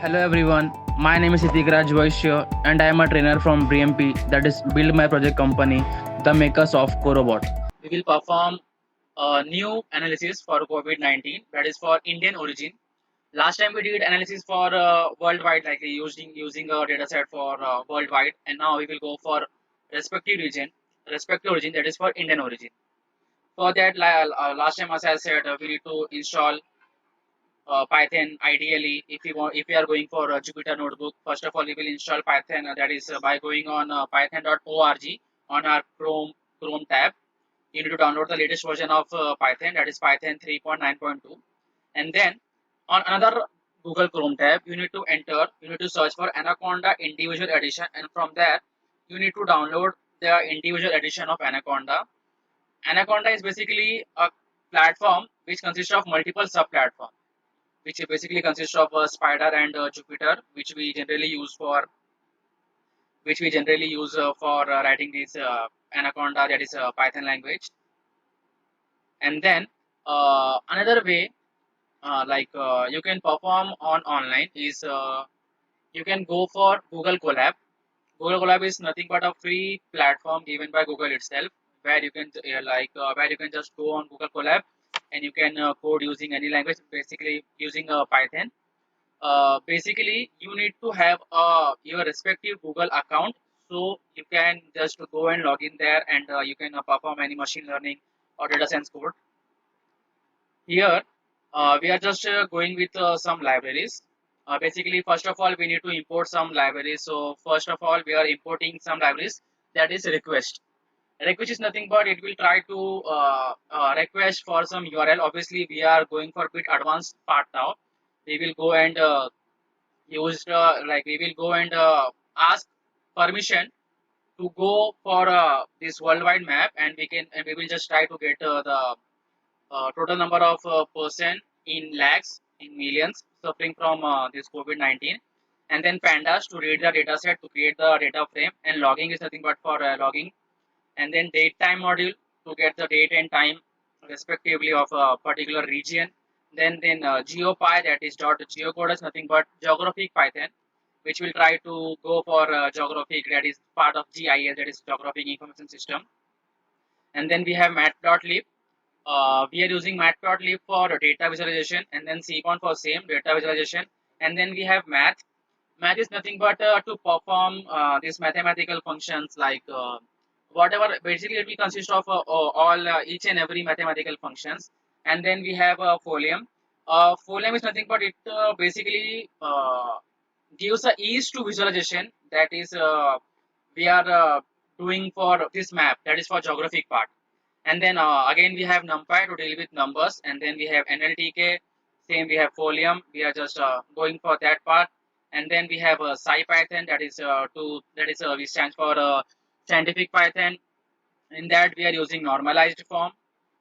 Hello everyone, my name is Itikraj Vaishya and I am a trainer from BMP, that is Build My Project Company, the makers of Corobot. We will perform a new analysis for COVID-19 that is for Indian origin. Last time we did analysis for worldwide, like using a data set for worldwide, and now we will go for respective origin that is for Indian origin. For that, last time as I said, we need to install Python ideally. If we are going for a Jupyter notebook, first of all we will install Python, that is by going on python.org on our Chrome tab. You need to download the latest version of Python, that is Python 3.9.2, and then on another Google Chrome tab you need to search for Anaconda individual edition, and from there you need to download the individual edition of Anaconda. Anaconda is basically a platform which consists of multiple sub platforms, which basically consists of Spider and Jupyter, which we generally use for writing this Anaconda, that is Python language. And then another way, you can perform on online is you can go for Google Colab. Google Colab is nothing but a free platform given by Google itself, where you can where you can just go on Google Colab and you can code using any language, basically using Python. Basically you need to have your respective Google account, so you can just go and log in there, and you can perform any machine learning or data science code. Here we are just going with some libraries. Basically, first of all we need to import some libraries. So first of all we are importing some libraries, that is request. Request is nothing but it will try to request for some URL. Obviously we are going for a bit advanced part now. We will go and we will go and ask permission to go for this worldwide map, and we will just try to get the total number of person in lakhs, in millions suffering from this COVID-19, and then pandas to read the data set to create the data frame, and logging is nothing but for logging, and then date time module to get the date and time respectively of a particular region. Then geopy, that is dot geocode, is nothing but geographic Python, which will try to go for geographic, that is part of GIS, that is geographic information system. And then we have matplotlib. We are using matplotlib for data visualization, and then Sequon for same data visualization. And then we have math. Math is nothing but to perform these mathematical functions, like whatever. Basically it will consist of all each and every mathematical functions. And then we have Folium. Folium is nothing but it basically gives a ease to visualization, that is we are doing for this map, that is for geographic part. And then again we have NumPy to deal with numbers, and then we have NLTK, same we have Folium, we are just going for that part. And then we have SciPython, that is we stands for scientific Python. In that we are using normalized form.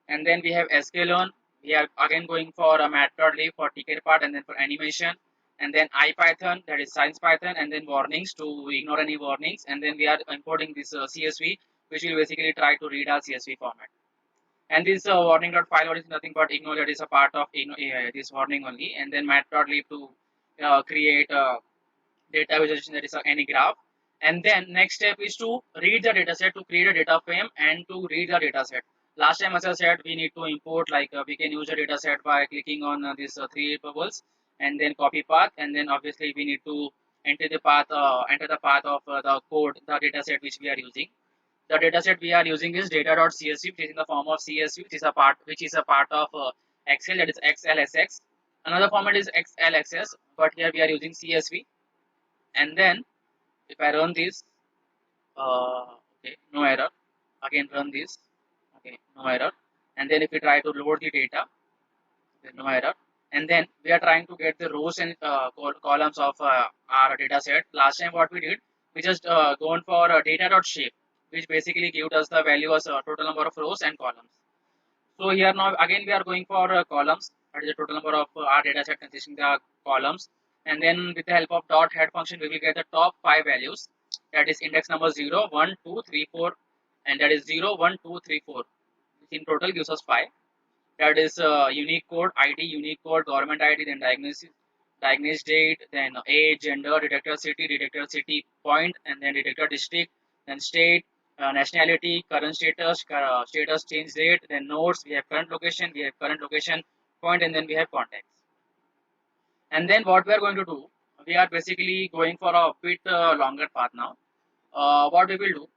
And then we have sklearn. We are again going for a matplotlib for ticket part, and then for animation. And then IPython, that is science Python, and then warnings to ignore any warnings. And then we are importing this CSV, which will basically try to read our CSV format. And this warning.file is nothing but ignore, that is a part of this warning only. And then matplotlib to create data visualization, that is any graph. And then next step is to read the data set, to create a data frame and to read the data set. Last time as I said, we need to import, we can use the data set by clicking on these three bubbles, and then copy path, and then obviously we need to enter the path of the code, the data set which we are using. The data set we are using is data.csv, which is in the form of CSV, which is a part of Excel, that is XLSX. Another format is XLXS, but here we are using CSV. And then if I run this, okay, no error. Again run this, okay, no error. And then if we try to load the data, okay, no error. And then we are trying to get the rows and columns of our data set. Last time what we did, we just gone for data.shape, which basically gives us the value as total number of rows and columns. So here now again we are going for columns, that is the total number of our data set consisting of columns. And then with the help of dot head function we will get the top 5 values, that is index number 0, 1, 2, 3, 4, and that is 0, 1, 2, 3, 4, which in total gives us 5. That is unique code, ID, unique code, government ID, then diagnosed date, then age, gender, detector city point, and then detector district, then state, nationality, current status, status change date, then nodes, we have current location, point, and then we have contacts. And then what we are going to do, we are basically going for a bit longer path now. What we will do,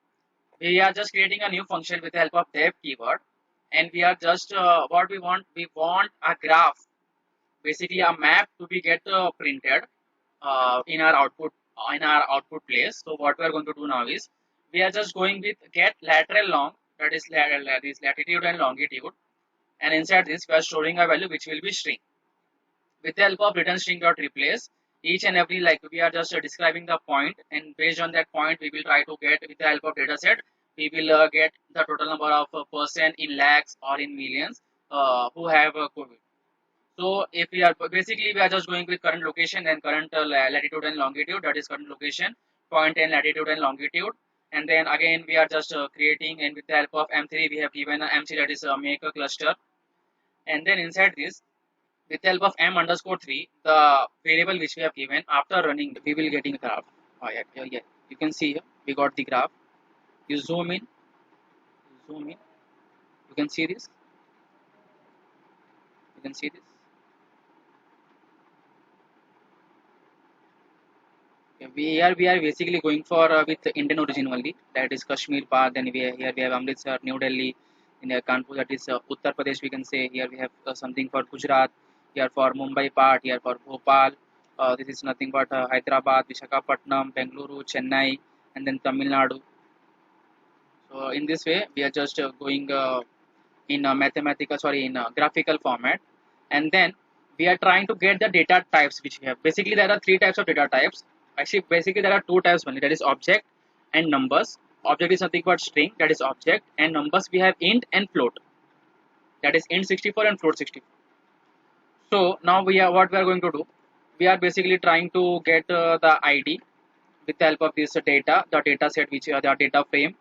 we are just creating a new function with the help of dev keyword, and we are just what we want a graph, basically a map to be get printed in our output place. So what we are going to do now is we are just going with get lateral long, that is this latitude and longitude, and inside this we are storing a value which will be string. With the help of return string dot replace each and every, like we are just describing the point, and based on that point we will try to get, with the help of data set, we will get the total number of person in lakhs or in millions who have COVID. So if we are basically we are just going with current location and current latitude and longitude, that is current location, point and latitude and longitude, and then again we are just creating, and with the help of M3 we have given a MC, that is make a cluster, and then inside this with the help of m underscore 3, the variable which we have given, after running we will getting a graph. Yeah, you can see here we got the graph. You zoom in, you can see this, you can see this. Yeah, we are basically going for with Indian origin only, that is Kashmir part. Then here we have Amritsar, New Delhi, in Kanpur, that is Uttar Pradesh. We can say here we have something for Gujarat, here for Mumbai part, here for Bhopal. This is nothing but Hyderabad, Visakhapatnam, Bengaluru, Chennai, and then Tamil Nadu. So in this way we are just going in graphical format, and then we are trying to get the data types which we have. Basically there are three types of data types. Actually basically there are two types only, that is object and numbers. Object is nothing but string, that is object, and numbers we have int and float, that is int 64 and float 64. So now we are, what we are going to do, we are basically trying to get the id with the help of this the data set which are the data frame,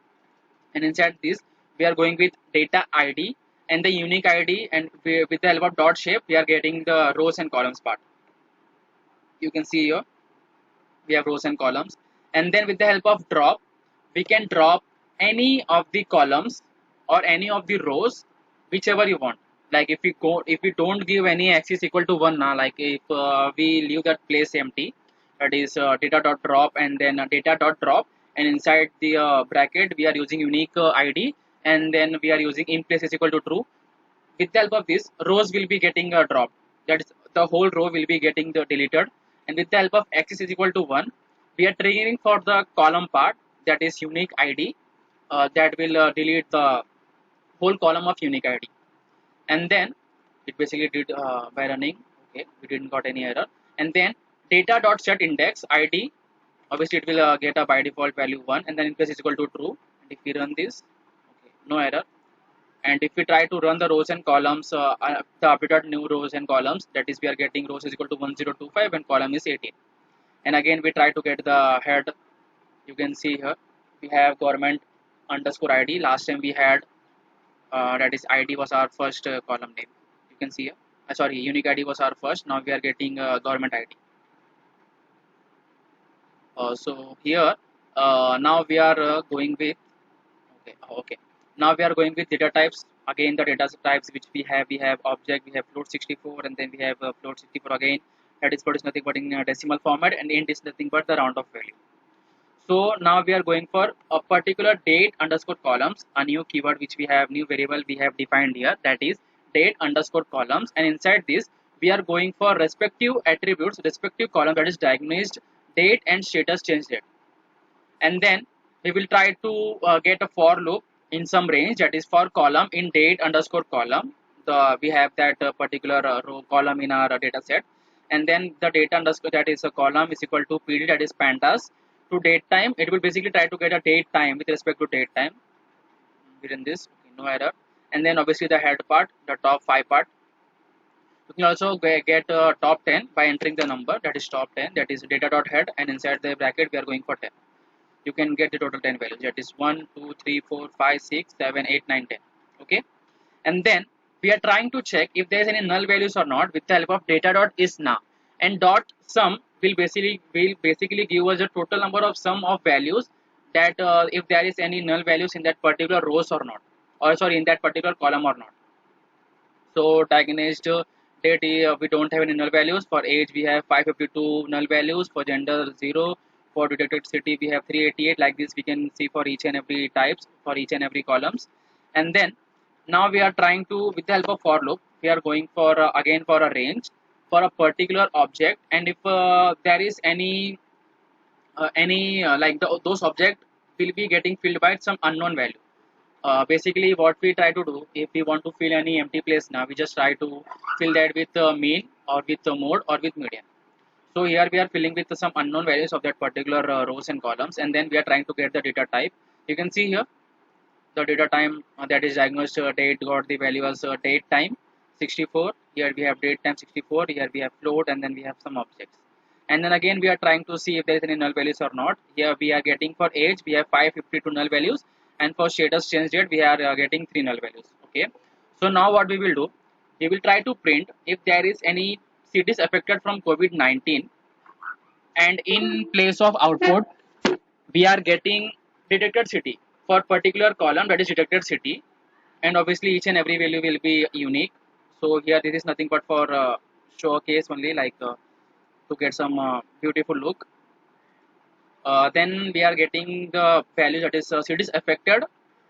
and inside this we are going with data id and the unique id, and with the help of dot shape we are getting the rows and columns part. You can see here we have rows and columns, and then with the help of drop we can drop any of the columns or any of the rows whichever you want. Like if we don't give any axis equal to 1 now, like if we leave that place empty, that is data dot drop and then data dot drop, and inside the bracket we are using unique id, and then we are using in place is equal to true. With the help of this, rows will be getting a drop, that is the whole row will be getting the deleted, and with the help of axis is equal to 1 we are triggering for the column part, that is unique id, that will delete the whole column of unique id. And then it basically did by running, okay, we didn't got any error. And then data dot set index id, obviously it will get a by default value 1, and then in place is equal to true, and if we run this, okay, no error. And if we try to run the rows and columns, the updated new rows and columns, that is we are getting rows is equal to 1025 and column is 18. And again we try to get the head. You can see here we have government underscore id. Last time we had that is id was our first column name. You can see here, sorry, unique id was our first, now we are getting government id. So here now we are going with, okay, now we are going with data types. Again the data types which we have object, we have float 64, and then we have float 64 again, that is float is nothing but in decimal format, and int is nothing but the round of value. So now we are going for a particular date underscore columns, a new keyword which we have, new variable we have defined here, that is date underscore columns, and inside this we are going for respective attributes, respective column, that is diagnosed date and status change date. And then we will try to get a for loop in some range, that is for column in date underscore column, the we have that particular row column in our data set, and then the data underscore, that is a column is equal to pd, that is pandas, to date time. It will basically try to get a date time with respect to date time within this, okay, no error. And then obviously the head part, the top 5 part, you can also get top 10 by entering the number, that is top 10, that is data dot head, and inside the bracket we are going for 10. You can get the total 10 values, that is 1 2 3 4 5 6 7 8 9 10. Okay, and then we are trying to check if there is any null values or not with the help of data dot is now. and dot sum will basically give us a total number of sum of values that if there is any null values in that particular rows or not, or sorry, in that particular column or not. So diagnosed date, we don't have any null values. For age we have 552 null values. For gender 0. For detected city we have 388. Like this we can see for each and every types, for each and every columns. And then now we are trying to, with the help of for loop, we are going for again for a range for a particular object, and if there is any like those object will be getting filled by some unknown value. Basically what we try to do, if we want to fill any empty place, now we just try to fill that with mean or with the mode or with median. So here we are filling with some unknown values of that particular rows and columns, and then we are trying to get the data type. You can see here the data time, that is diagnosed date got the value as date time 64. Here we have date time 64. Here we have float, and then we have some objects. And then again we are trying to see if there is any null values or not. Here we are getting for age we have 552 null values, and for status change date we are getting 3 null values. Okay, so now what we will do, we will try to print if there is any cities affected from COVID-19, and in place of output we are getting detected city for particular column, that is detected city, and obviously each and every value will be unique. So here this is nothing but for showcase only, like to get some beautiful look. Then we are getting the value, that is cities affected,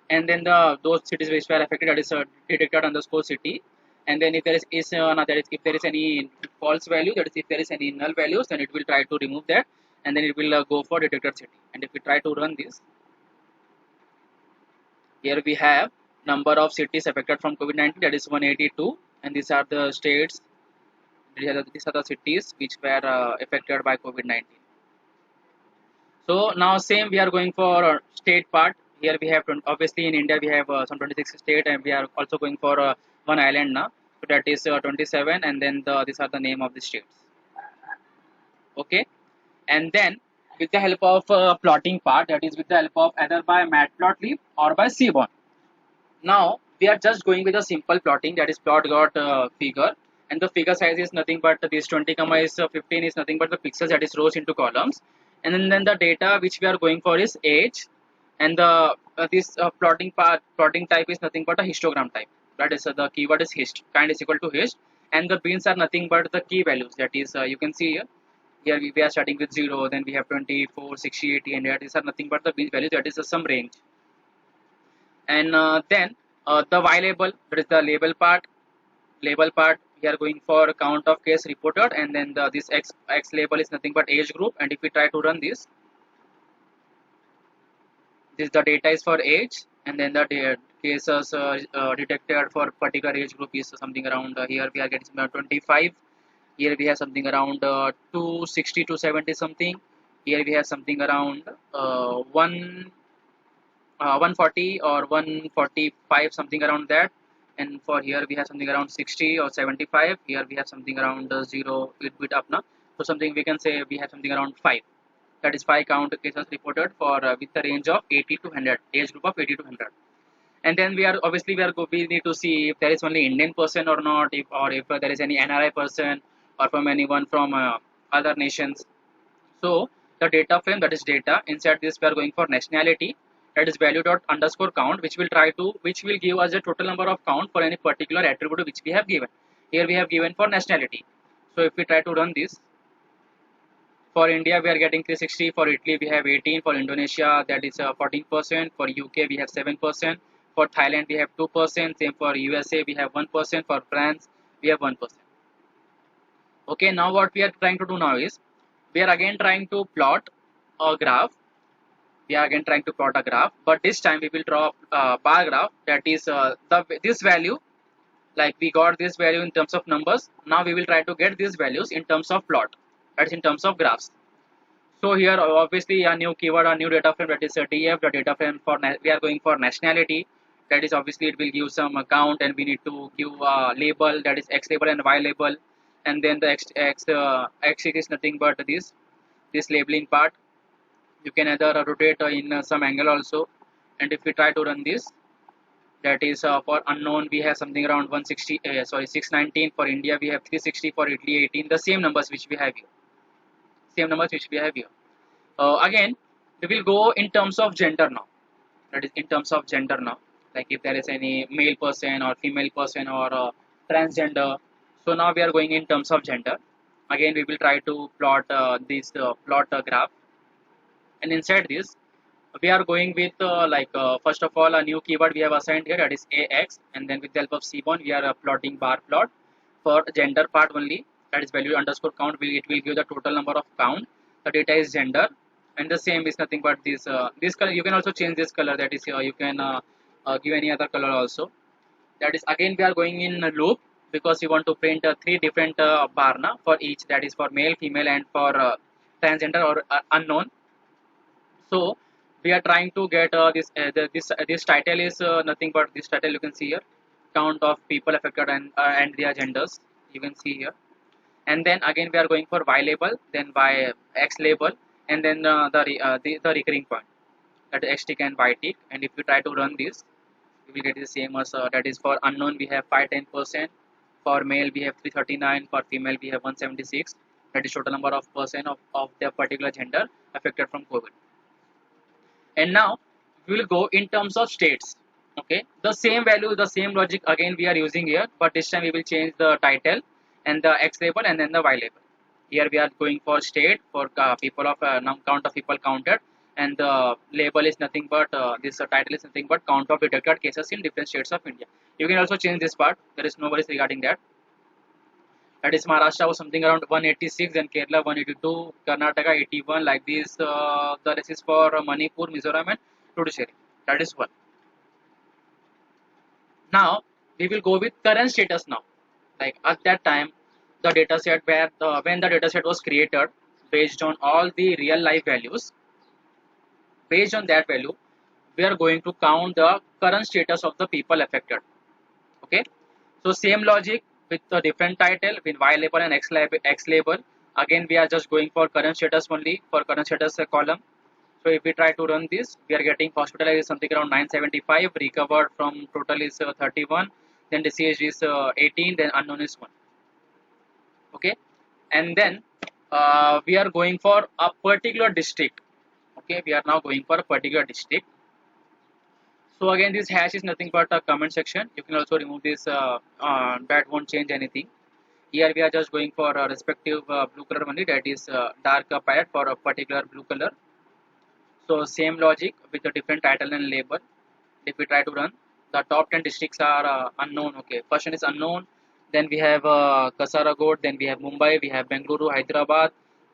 and then the those cities which were affected, that is detected underscore city. And then if there is another, if there is any false value, that is if there is any null values, then it will try to remove that, and then it will go for detected city. And if we try to run this, here we have number of cities affected from COVID-19, that is 182, and these are the states. These are the cities which were affected by COVID-19. So now same we are going for state part. Here we have obviously in India we have some 26 state, and we are also going for one island now. So that is 27, and then these are the name of the states. Okay, and then with the help of plotting part, that is with the help of either by Matplotlib or by Seaborn. Now we are just going with a simple plotting, that is plot got figure, and the figure size is nothing but this 20 comma is 15 is nothing but the pixels, that is rows into columns. And then the data which we are going for is age, and the this plotting type is nothing but a histogram type, that is the keyword is hist, kind is equal to hist, and the beans are nothing but the key values, that is you can see here. Here we are starting with 0, then we have 24, 60, 80, and here these are nothing but the beans values, that is some range. And then the y label, that is the label part we are going for count of case reported, and then this x label is nothing but age group. And if we try to run this the data is for age, and then the cases detected for particular age group is something around here we are getting 25. Here we have something around 260 to 70 something. Here we have something around 140 or 145 something around that. And for here we have something around 60 or 75. Here we have something around 0 little bit up now, so something we can say we have something around 5, that is 5 count cases reported for with the range of 80 to 100, age group of 80 to 100. And then we are obviously we need to see if there is only Indian person or not, if there is any NRI person or from anyone from other nations. So the data frame, that is data, inside this we are going for nationality, that is value dot underscore count, which will give us a total number of count for any particular attribute which we have given. Here we have given for nationality. So if we try to run this, for India we are getting 360, for Italy we have 18, for Indonesia that is 14%, for UK we have 7%, for Thailand we have 2%, same for USA we have 1%, for France we have 1%. Okay, now what we are trying to do now is we are again trying to plot a graph. We are again trying to plot a graph, but this time we will draw a bar graph, that is this value, like we got this value in terms of numbers. Now we will try to get these values in terms of plot, that is in terms of graphs. So here obviously a new keyword, a new data frame, that is a DF, the data frame for we are going for nationality, that is obviously it will give some count, and we need to give a label, that is X label and Y label. And then the X is nothing but this labeling part. You can either rotate in some angle also. And if we try to run this, That is for unknown we have something around 160, 619. For India we have 360. For Italy 18. The same numbers which we have here. Same numbers which we have here. Again, we will go in terms of gender now. That is in terms of gender now. Like if there is any male person or female person or transgender. So now we are going in terms of gender. Again, we will try to plot this plot graph, and inside this we are going with first of all a new keyword we have assigned here, that is ax, and then with the help of cbon we are plotting bar plot for gender part only, that is value underscore count. It will give the total number of count. The data is gender, and the same is nothing but this color. You can also change this color, that is you can give any other color also. That is again we are going in a loop because we want to print three different bar for each, that is for male, female, and for transgender or unknown. So we are trying to get this title is nothing but this title you can see here, count of people affected and their genders you can see here. And then again we are going for y label, then by x label, and then the recurring point, that is x tick and y tick. And if we try to run this, we will get the same as that is for unknown we have 510%, for male we have 339, for female we have 176. That is total number of person of their particular gender affected from COVID. And now we will go in terms of states. Okay, the same value, the same logic again we are using here, but this time we will change the title and the x label and then the y label. Here we are going for state, for people of count of people counted, and the label is nothing but this title is nothing but count of detected cases in different states of India. You can also change this part, there is no worries regarding that. That is Maharashtra was something around 186, and Kerala 182, Karnataka 81. Like this, the rest is for Manipur, Mizoram, and Puducherry. That is one. Now we will go with current status now. Like at that time, the data set where when the data set was created, based on all the real life values, based on that value, we are going to count the current status of the people affected. Okay, so same logic with the different title with y label and x label. Again we are just going for current status only, for current status column. So if we try to run this, we are getting hospitalized is something around 975, recovered from total is 31, then deceased is 18, then unknown is 1. Okay, and then we are going for a particular district. Okay, we are now going for a particular district. So again, this hash is nothing but a comment section. You can also remove this, that won't change anything. Here we are just going for a respective blue color only, that is dark palette for a particular blue color. So same logic with a different title and label. If we try to run, the top 10 districts are unknown. Okay, first one is unknown. Then we have Kasaragod. Then we have Mumbai. We have Bengaluru, Hyderabad.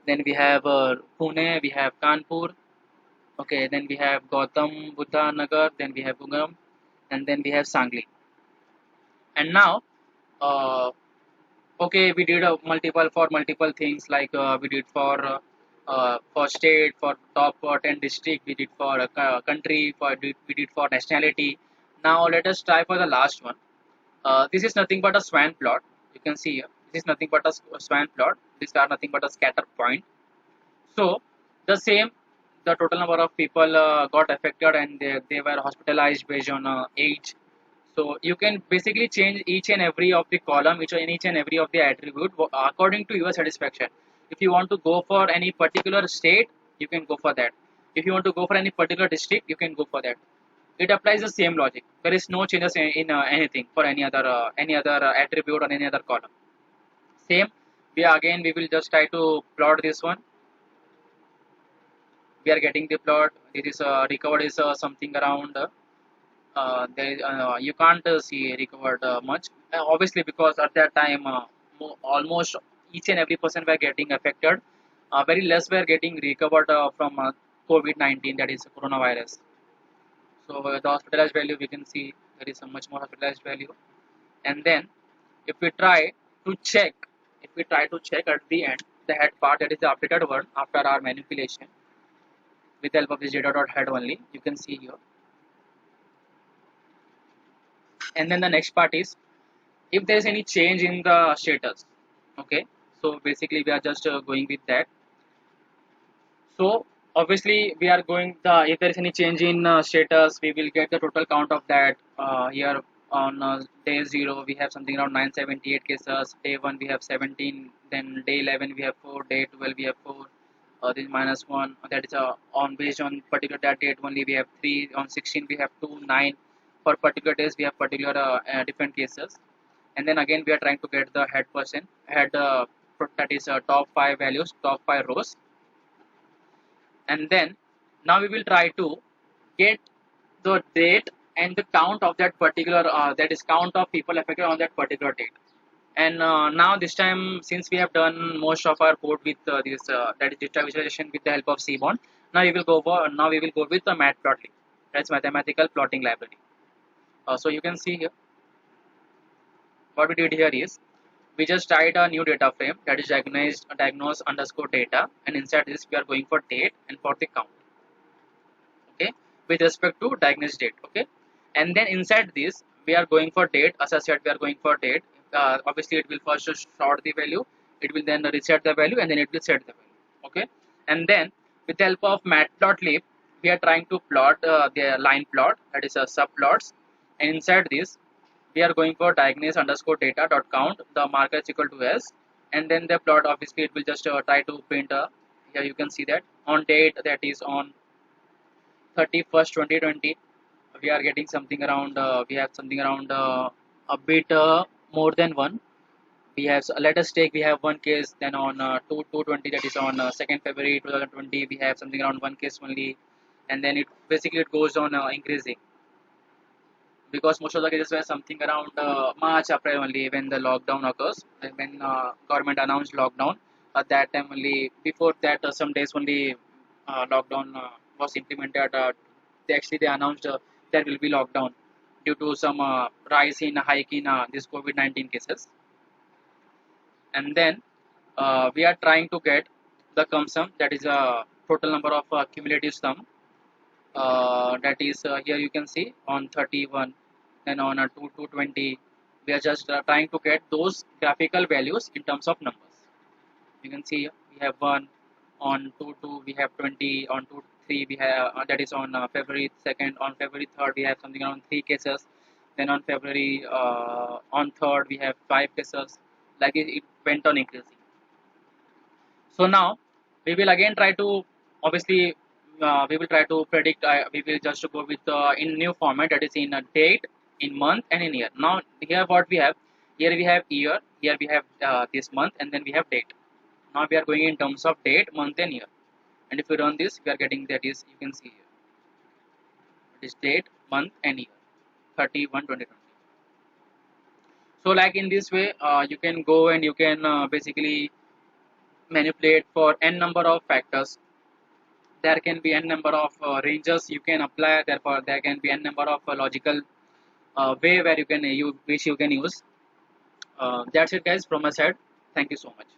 Then we have Pune. We have Kanpur. Okay, then we have Gautam Buddha Nagar. Then we have Gurgaon, and then we have Sangli. And now, uh, okay, we did multiple things, like we did for state, for top 10 district, we did for country, we did for nationality. Now let us try for the last one. This is nothing but a swan plot. You can see here, this is nothing but a swan plot. These are nothing but a scatter point. So the same, the total number of people got affected, and they were hospitalized based on age. So you can basically change each and every of the column, each and every of the attribute according to your satisfaction. If you want to go for any particular state, you can go for that. If you want to go for any particular district, you can go for that. It applies the same logic. There is no changes in anything for any other attribute or any other column. Same. We will just try to plot this one. We are getting the plot. It is recovered is something around. You can't see recovered much, obviously, because at that time almost each and every person were getting affected. Very less were getting recovered from COVID-19, that is coronavirus. So the hospitalized value we can see there is a much more hospitalized value. And then if we try to check, at the end, the head part, that is the updated one after our manipulation with the help of this data.head only, you can see here. And then the next part is if there is any change in the status. Okay, so basically we are just going with that. So Obviously we are going the if there is any change in status, we will get the total count of that. Here on day 0 we have something around 978 cases, day 1 we have 17, then day 11 we have 4, day 12 we have 4, this minus 1, that is on based on particular that date only we have 3, on 16 we have 2, 9. For particular days we have particular different cases, and then again we are trying to get the head person head that is top 5 values, top 5 rows. And then now we will try to get the date and the count of that particular that is count of people affected on that particular date. And now this time, since we have done most of our code with this that is data visualization with the help of Seaborn, now we will go with the matplotlib, that's mathematical plotting library. So you can see here what we did here is we just tried a new data frame, that is diagnose underscore data, and inside this we are going for date and for the count, okay, with respect to diagnosed date, okay. And then inside this we are going for date. As I said, we are going for date. Obviously it will first sort the value, it will then reset the value, and then it will set the value, okay. And then with the help of matplotlib we are trying to plot the line plot, that is a subplots. And inside this we are going for diagnose underscore data dot count, the marker is equal to s, and then the plot, obviously it will just try to print here you can see that on date, that is on 31st 2020, we are getting something around we have something around a bit more than one. We have, so let us take, we have one case, then on 220, that is on 2nd February 2020 we have something around one case only. And then it basically it goes on increasing, because most of the cases were something around March April only when the lockdown occurs, when government announced lockdown. At that time only, before that some days only lockdown was implemented. They announced there will be lockdown due to some rise in hike in this COVID-19 cases. And then we are trying to get the cum sum, that is a total number of cumulative sum, that is here you can see on 31, then on 2 to 20. We are just trying to get those graphical values in terms of numbers. You can see we have 1, on 2 we have 20, on 2 3 we have that is on February 2nd, on February 3rd we have something around 3 cases, then on February on 3rd we have 5 cases, like it went on increasing. So now we will again try to, obviously we will try to predict, we will just go with in new format, that is in a date, in month, and in year. Now here what we have, here we have year, here we have this month, and then we have date. Now we are going in terms of date, month, and year. And if we run this, we are getting, that is you can see here, it is date, month, and year, 31 2020. So like in this way you can go and you can basically manipulate for n number of factors. There can be n number of ranges you can apply, therefore there can be n number of logical way where you can use, which you can use. That's it guys from my side. Thank you so much.